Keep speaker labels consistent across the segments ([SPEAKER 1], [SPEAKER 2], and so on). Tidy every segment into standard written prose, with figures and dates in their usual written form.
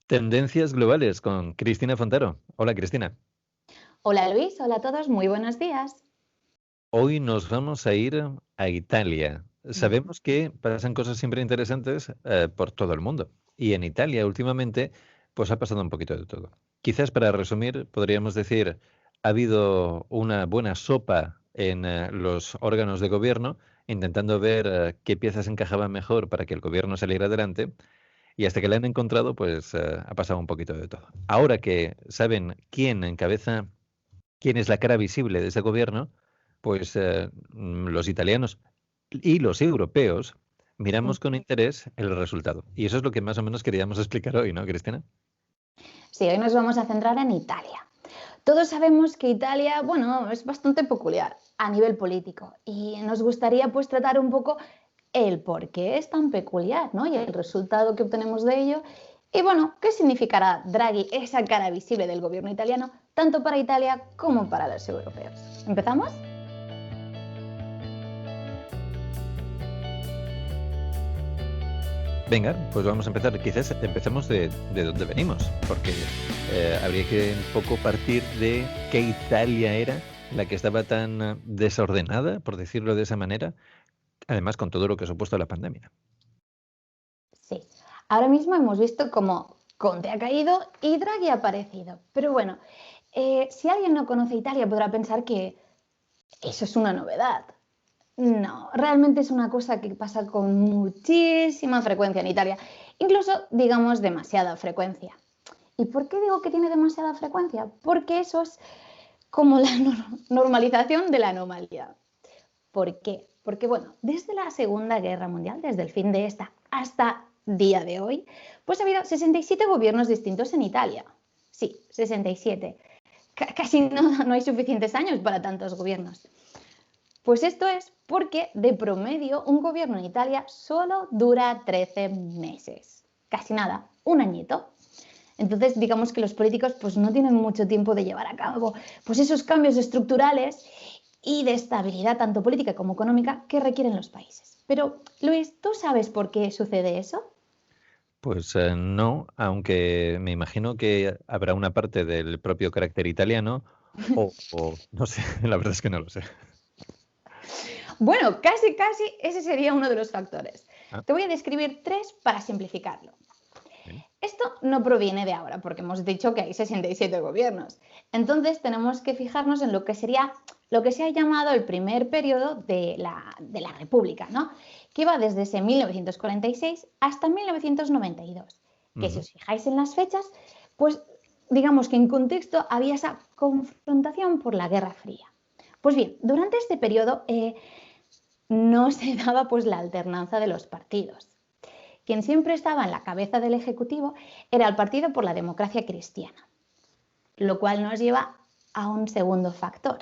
[SPEAKER 1] Tendencias globales con Cristina Fontero. Hola, Cristina.
[SPEAKER 2] Hola Luis, hola a todos, muy buenos días.
[SPEAKER 1] Hoy nos vamos a ir a Italia.
[SPEAKER 2] Mm.
[SPEAKER 1] Sabemos que pasan cosas siempre interesantes por todo el mundo. Y en Italia últimamente, pues ha pasado un poquito de todo. Quizás para resumir, podríamos decir, ha habido una buena sopa en los órganos de gobierno, intentando ver qué piezas encajaban mejor para que el gobierno saliera adelante. Y hasta que la han encontrado, pues ha pasado un poquito de todo. Ahora que saben quién encabeza, quién es la cara visible de ese gobierno, pues los italianos y los europeos miramos con interés el resultado. Y eso es lo que más o menos queríamos explicar hoy, ¿no, Cristina?
[SPEAKER 2] Sí, hoy nos vamos a centrar en Italia. Todos sabemos que Italia, bueno, es bastante peculiar a nivel político y nos gustaría pues tratar un poco el por qué es tan peculiar, ¿no? Y el resultado que obtenemos de ello. Y bueno, ¿qué significará Draghi, esa cara visible del gobierno italiano, tanto para Italia como para los europeos? ¿Empezamos?
[SPEAKER 1] Venga, pues vamos a empezar. Quizás empecemos de dónde venimos, porque habría que un poco partir de qué Italia era la que estaba tan desordenada, por decirlo de esa manera, además con todo lo que ha supuesto la pandemia.
[SPEAKER 2] Sí, ahora mismo hemos visto cómo Conte ha caído y Draghi ha aparecido. Pero bueno, si alguien no conoce Italia podrá pensar que eso es una novedad. No, realmente es una cosa que pasa con muchísima frecuencia en Italia, incluso digamos demasiada frecuencia. ¿Y por qué digo que tiene demasiada frecuencia? Porque eso es como la normalización de la anomalía. ¿Por qué? Porque bueno, desde la Segunda Guerra Mundial, desde el fin de esta hasta día de hoy, pues ha habido 67 gobiernos distintos en Italia. Sí, 67. Casi no hay suficientes años para tantos gobiernos. Pues esto es porque de promedio un gobierno en Italia solo dura 13 meses. Casi nada, un añito. Entonces, digamos que los políticos pues, no tienen mucho tiempo de llevar a cabo pues, esos cambios estructurales y de estabilidad, tanto política como económica, que requieren los países. Pero, Luis, ¿tú sabes por qué sucede eso?
[SPEAKER 1] Pues no, aunque me imagino que habrá una parte del propio carácter italiano o no sé, la verdad es que no lo sé.
[SPEAKER 2] Bueno, casi ese sería uno de los factores.
[SPEAKER 1] Ah,
[SPEAKER 2] Te voy a describir tres para simplificarlo.
[SPEAKER 1] bien.
[SPEAKER 2] Esto no proviene de ahora, porque hemos dicho que hay 67 gobiernos. Entonces tenemos que fijarnos en lo que sería lo que se ha llamado el primer periodo de la República, ¿no? Que va desde ese 1946 hasta 1992. Que si
[SPEAKER 1] Ujú.
[SPEAKER 2] os fijáis en las fechas, pues digamos que en contexto había esa confrontación por la Guerra Fría. Pues bien, durante este periodo no se daba pues la alternanza de los partidos. Quien siempre estaba en la cabeza del Ejecutivo era el Partido por la Democracia Cristiana, lo cual nos lleva a un segundo factor.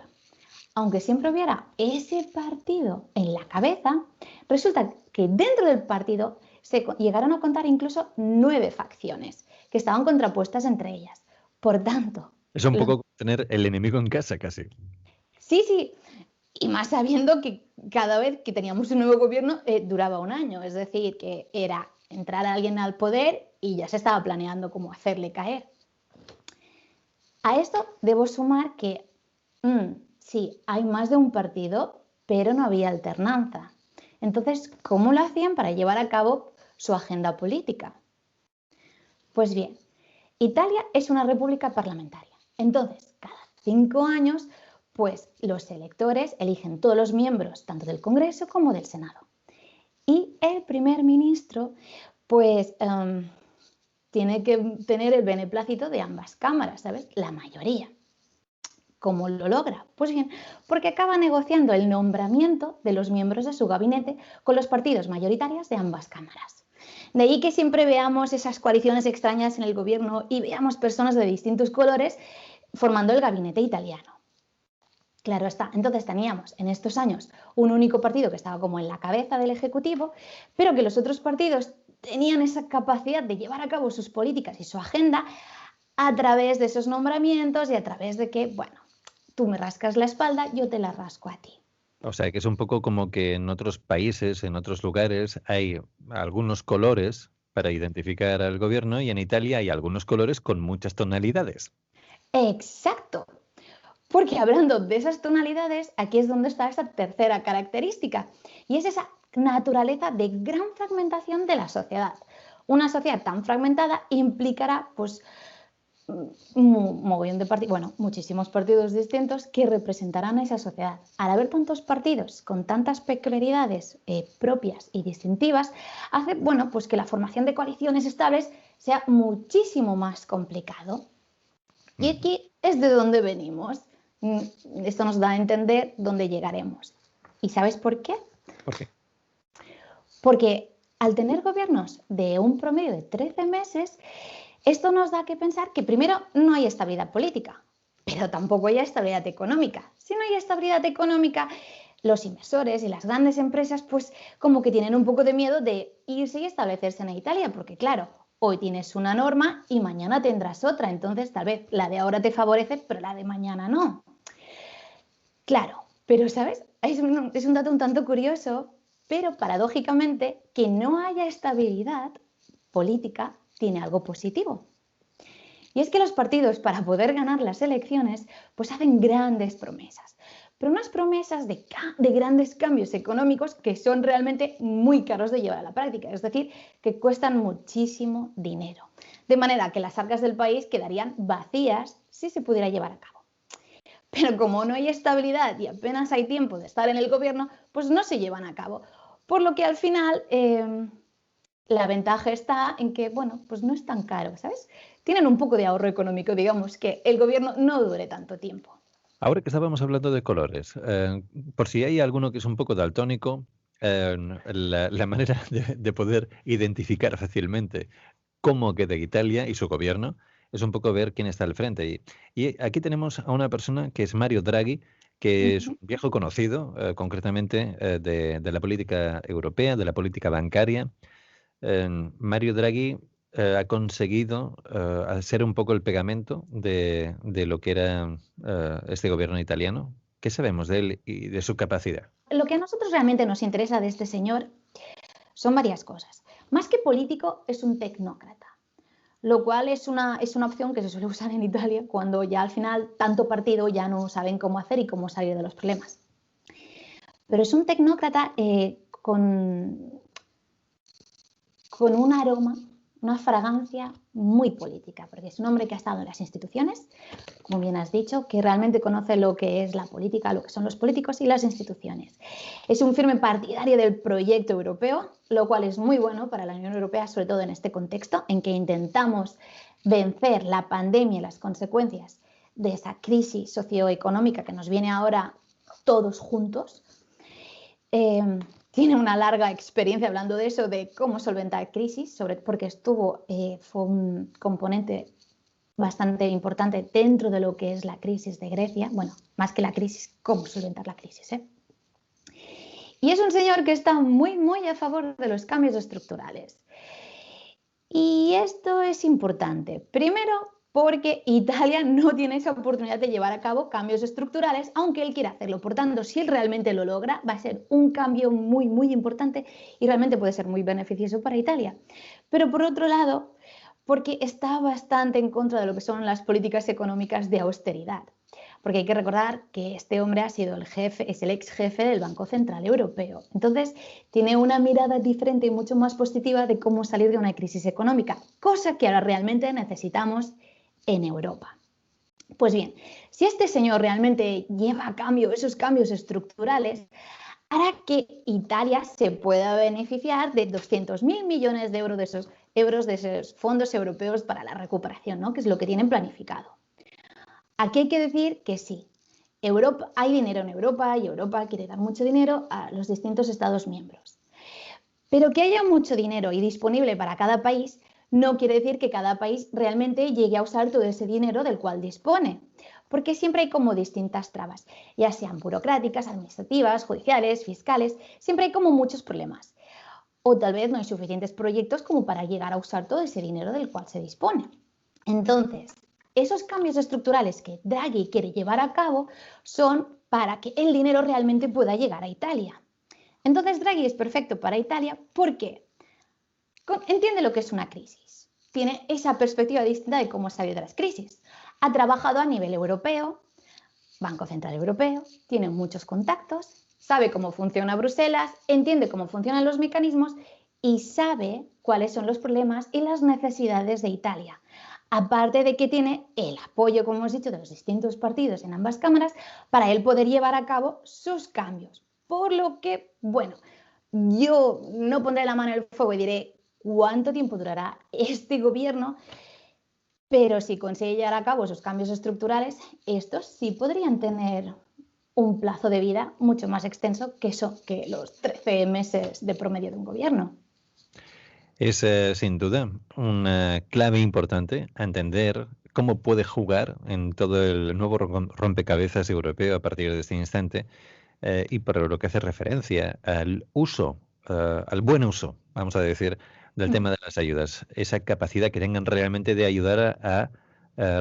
[SPEAKER 2] Aunque siempre hubiera ese partido en la cabeza, resulta que dentro del partido se llegaron a contar incluso 9 facciones que estaban contrapuestas entre ellas. Por tanto,
[SPEAKER 1] Es un
[SPEAKER 2] los...
[SPEAKER 1] poco tener el enemigo en casa casi.
[SPEAKER 2] sí, y más sabiendo que cada vez que teníamos un nuevo gobierno duraba un año, es decir, que era entrar a alguien al poder y ya se estaba planeando cómo hacerle caer. A esto debo sumar que sí, hay más de un partido, pero no había alternanza. Entonces, ¿cómo lo hacían para llevar a cabo su agenda política? Pues bien, Italia es una república parlamentaria. Entonces, cada 5 años, pues los electores eligen todos los miembros, tanto del Congreso como del Senado. Y el primer ministro, pues, tiene que tener el beneplácito de ambas cámaras, ¿sabes? La mayoría. ¿Cómo lo logra? Pues bien, porque acaba negociando el nombramiento de los miembros de su gabinete con los partidos mayoritarios de ambas cámaras. De ahí que siempre veamos esas coaliciones extrañas en el gobierno y veamos personas de distintos colores formando el gabinete italiano. Claro está, entonces teníamos en estos años un único partido que estaba como en la cabeza del Ejecutivo, pero que los otros partidos tenían esa capacidad de llevar a cabo sus políticas y su agenda a través de esos nombramientos y a través de que, bueno, tú me rascas la espalda, yo te la rasco a ti.
[SPEAKER 1] O sea, que es un poco como que en otros países, en otros lugares, hay algunos colores, para identificar al gobierno y en Italia hay algunos colores con muchas tonalidades.
[SPEAKER 2] Exacto. Porque hablando de esas tonalidades, aquí es donde está esa tercera característica, y es esa naturaleza de gran fragmentación de la sociedad. Una sociedad tan fragmentada implicará, pues, mogollón de partidos, bueno, muchísimos partidos distintos que representarán a esa sociedad. Al haber tantos partidos con tantas peculiaridades propias y distintivas, hace, bueno, pues que la formación de coaliciones estables sea muchísimo más complicado. Y aquí es de donde venimos. Esto nos da a entender dónde llegaremos. ¿Y sabes por qué?
[SPEAKER 1] ¿Por qué?
[SPEAKER 2] Porque al tener gobiernos de un promedio de 13 meses, esto nos da que pensar que primero no hay estabilidad política, pero tampoco hay estabilidad económica. Si no hay estabilidad económica, los inversores y las grandes empresas pues como que tienen un poco de miedo de irse y establecerse en Italia, porque claro, hoy tienes una norma y mañana tendrás otra, entonces tal vez la de ahora te favorece, pero la de mañana no. Claro, pero ¿sabes? Es un dato un tanto curioso, pero paradójicamente que no haya estabilidad política tiene algo positivo. Y es que los partidos, para poder ganar las elecciones, pues hacen grandes promesas, pero unas promesas de grandes cambios económicos que son realmente muy caros de llevar a la práctica, es decir, que cuestan muchísimo dinero. De manera que las arcas del país quedarían vacías si se pudiera llevar a cabo. Pero como no hay estabilidad y apenas hay tiempo de estar en el gobierno, pues no se llevan a cabo. Por lo que al final la ventaja está en que, bueno, pues no es tan caro, ¿sabes? Tienen un poco de ahorro económico, digamos, que el gobierno no dure tanto tiempo.
[SPEAKER 1] Ahora que estábamos hablando de colores, por si hay alguno que es un poco daltónico, la manera de poder identificar fácilmente cómo queda Italia y su gobierno es un poco ver quién está al frente. Y aquí tenemos a una persona que es Mario Draghi, que es un viejo conocido, concretamente de la política europea, de la política bancaria. Mario Draghi ha conseguido hacer un poco el pegamento de lo que era este gobierno italiano. ¿Qué sabemos de él y de su capacidad?
[SPEAKER 2] Lo que a nosotros realmente nos interesa de este señor son varias cosas. Más que político, es un tecnócrata, lo cual es una opción que se suele usar en Italia cuando ya al final tanto partido ya no saben cómo hacer y cómo salir de los problemas. Pero es un tecnócrata con un aroma, una fragancia muy política, porque es un hombre que ha estado en las instituciones, como bien has dicho, que realmente conoce lo que es la política, lo que son los políticos y las instituciones. Es un firme partidario del proyecto europeo, lo cual es muy bueno para la Unión Europea, sobre todo en este contexto en que intentamos vencer la pandemia y las consecuencias de esa crisis socioeconómica que nos viene ahora todos juntos. Tiene una larga experiencia hablando de eso, de cómo solventar crisis, porque fue un componente bastante importante dentro de lo que es la crisis de Grecia. Bueno, más que la crisis, cómo solventar la crisis. Y es un señor que está muy, muy a favor de los cambios estructurales. Y esto es importante. Primero, porque Italia no tiene esa oportunidad de llevar a cabo cambios estructurales, aunque él quiera hacerlo. Por tanto, si él realmente lo logra, va a ser un cambio muy, muy importante y realmente puede ser muy beneficioso para Italia. Pero por otro lado, porque está bastante en contra de lo que son las políticas económicas de austeridad. Porque hay que recordar que este hombre es el ex jefe del Banco Central Europeo. Entonces, tiene una mirada diferente y mucho más positiva de cómo salir de una crisis económica, cosa que ahora realmente necesitamos en Europa. Pues bien, si este señor realmente lleva a cambio esos cambios estructurales, hará que Italia se pueda beneficiar de 200.000 millones de euros de esos fondos europeos para la recuperación, ¿no? Que es lo que tienen planificado. Aquí hay que decir que sí, hay dinero en Europa y Europa quiere dar mucho dinero a los distintos Estados miembros. Pero que haya mucho dinero y disponible para cada país no quiere decir que cada país realmente llegue a usar todo ese dinero del cual dispone, porque siempre hay como distintas trabas, ya sean burocráticas, administrativas, judiciales, fiscales, siempre hay como muchos problemas. O tal vez no hay suficientes proyectos como para llegar a usar todo ese dinero del cual se dispone. Entonces, esos cambios estructurales que Draghi quiere llevar a cabo son para que el dinero realmente pueda llegar a Italia. Entonces Draghi es perfecto para Italia. ¿Por qué? entiende lo que es una crisis. Tiene esa perspectiva distinta de cómo salir de las crisis. Ha trabajado a nivel europeo, Banco Central Europeo, tiene muchos contactos, sabe cómo funciona Bruselas, entiende cómo funcionan los mecanismos y sabe cuáles son los problemas y las necesidades de Italia. Aparte de que tiene el apoyo, como hemos dicho, de los distintos partidos en ambas cámaras para él poder llevar a cabo sus cambios. Por lo que, bueno, yo no pondré la mano en el fuego y diré cuánto tiempo durará este gobierno, pero si consigue llevar a cabo esos cambios estructurales, estos sí podrían tener un plazo de vida mucho más extenso que los 13 meses de promedio de un gobierno.
[SPEAKER 1] Es sin duda una clave importante a entender cómo puede jugar en todo el nuevo rompecabezas europeo a partir de este instante y por lo que hace referencia al uso, al buen uso, vamos a decir, del tema de las ayudas, esa capacidad que tengan realmente de ayudar a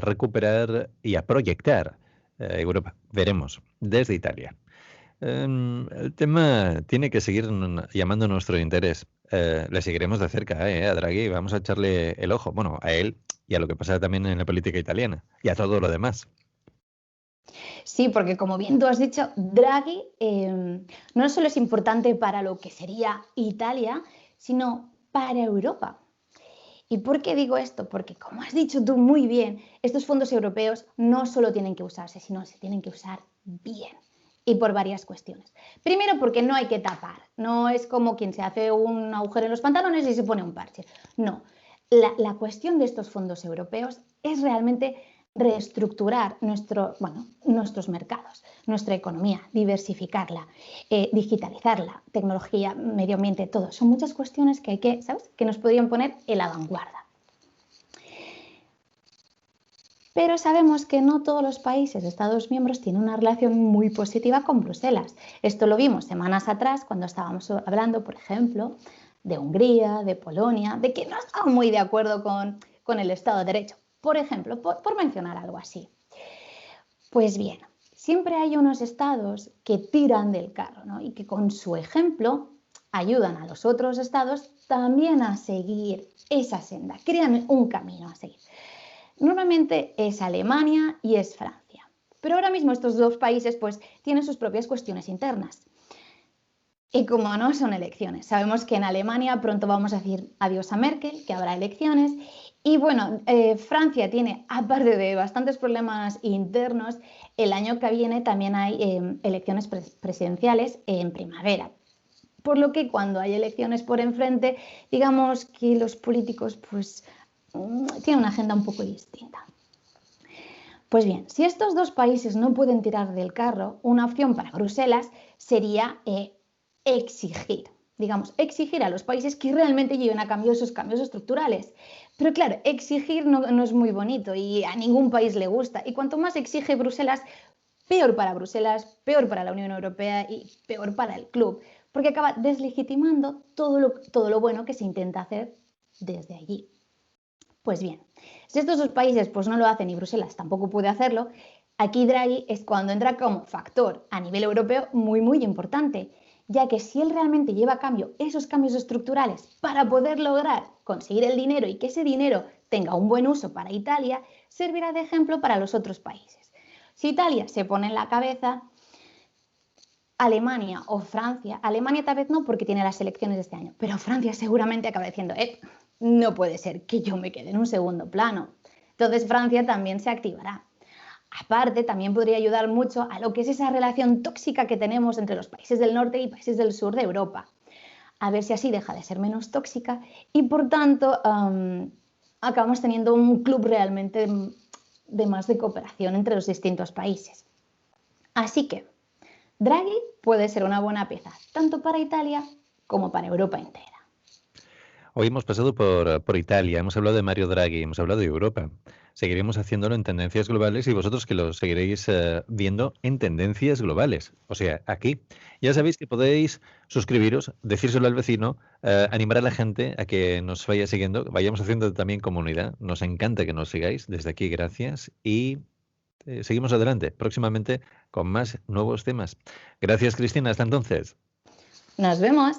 [SPEAKER 1] recuperar y a proyectar Europa. Veremos desde Italia. El tema tiene que seguir llamando nuestro interés. Le seguiremos de cerca a Draghi, vamos a echarle el ojo, bueno, a él y a lo que pasa también en la política italiana y a todo lo demás.
[SPEAKER 2] Sí, porque como bien tú has dicho, Draghi no solo es importante para lo que sería Italia, sino para Europa. ¿Y por qué digo esto? Porque, como has dicho tú muy bien, estos fondos europeos no solo tienen que usarse, sino se tienen que usar bien. Y por varias cuestiones. Primero, porque no hay que tapar. No es como quien se hace un agujero en los pantalones y se pone un parche. No. La cuestión de estos fondos europeos es realmente reestructurar nuestros mercados, nuestra economía, diversificarla, digitalizarla, tecnología, medio ambiente, todo. Son muchas cuestiones que que nos podrían poner en la vanguardia. Pero sabemos que no todos los países, Estados miembros, tienen una relación muy positiva con Bruselas. Esto lo vimos semanas atrás cuando estábamos hablando, por ejemplo, de Hungría, de Polonia, de que no estaban muy de acuerdo con el Estado de Derecho. Por ejemplo, por mencionar algo así. Pues bien, siempre hay unos estados que tiran del carro, ¿no? Y que con su ejemplo ayudan a los otros estados también a seguir esa senda, crean un camino a seguir. Normalmente es Alemania y es Francia. Pero ahora mismo estos dos países pues tienen sus propias cuestiones internas. Y como no son elecciones, sabemos que en Alemania pronto vamos a decir adiós a Merkel, que habrá elecciones. Y bueno, Francia tiene, aparte de bastantes problemas internos, el año que viene también hay elecciones presidenciales en primavera. Por lo que cuando hay elecciones por enfrente, digamos que los políticos pues tienen una agenda un poco distinta. Pues bien, si estos dos países no pueden tirar del carro, una opción para Bruselas sería exigir a los países que realmente lleven a cabo esos cambios estructurales. Pero claro, exigir no es muy bonito y a ningún país le gusta. Y cuanto más exige Bruselas, peor para Bruselas, peor para la Unión Europea y peor para el club, porque acaba deslegitimando todo lo bueno que se intenta hacer desde allí. Pues bien, si estos dos países pues no lo hacen y Bruselas tampoco puede hacerlo, aquí Draghi es cuando entra como factor a nivel europeo muy, muy importante, ya que si él realmente lleva a cabo esos cambios estructurales para poder lograr conseguir el dinero y que ese dinero tenga un buen uso para Italia, servirá de ejemplo para los otros países. Si Italia se pone en la cabeza, Alemania o Francia, Alemania tal vez no porque tiene las elecciones de este año, pero Francia seguramente acaba diciendo, no puede ser que yo me quede en un segundo plano. Entonces Francia también se activará. Aparte, también podría ayudar mucho a lo que es esa relación tóxica que tenemos entre los países del norte y países del sur de Europa. A ver si así deja de ser menos tóxica y por tanto acabamos teniendo un club realmente de más de cooperación entre los distintos países. Así que Draghi puede ser una buena pieza, tanto para Italia como para Europa entera.
[SPEAKER 1] Hoy hemos pasado por Italia, hemos hablado de Mario Draghi, hemos hablado de Europa. Seguiremos haciéndolo en Tendencias Globales y vosotros que lo seguiréis viendo en Tendencias Globales, o sea, aquí. Ya sabéis que podéis suscribiros, decírselo al vecino, animar a la gente a que nos vaya siguiendo, vayamos haciendo también comunidad. Nos encanta que nos sigáis. Desde aquí, gracias y seguimos adelante, próximamente con más nuevos temas. Gracias, Cristina. Hasta entonces.
[SPEAKER 2] Nos vemos.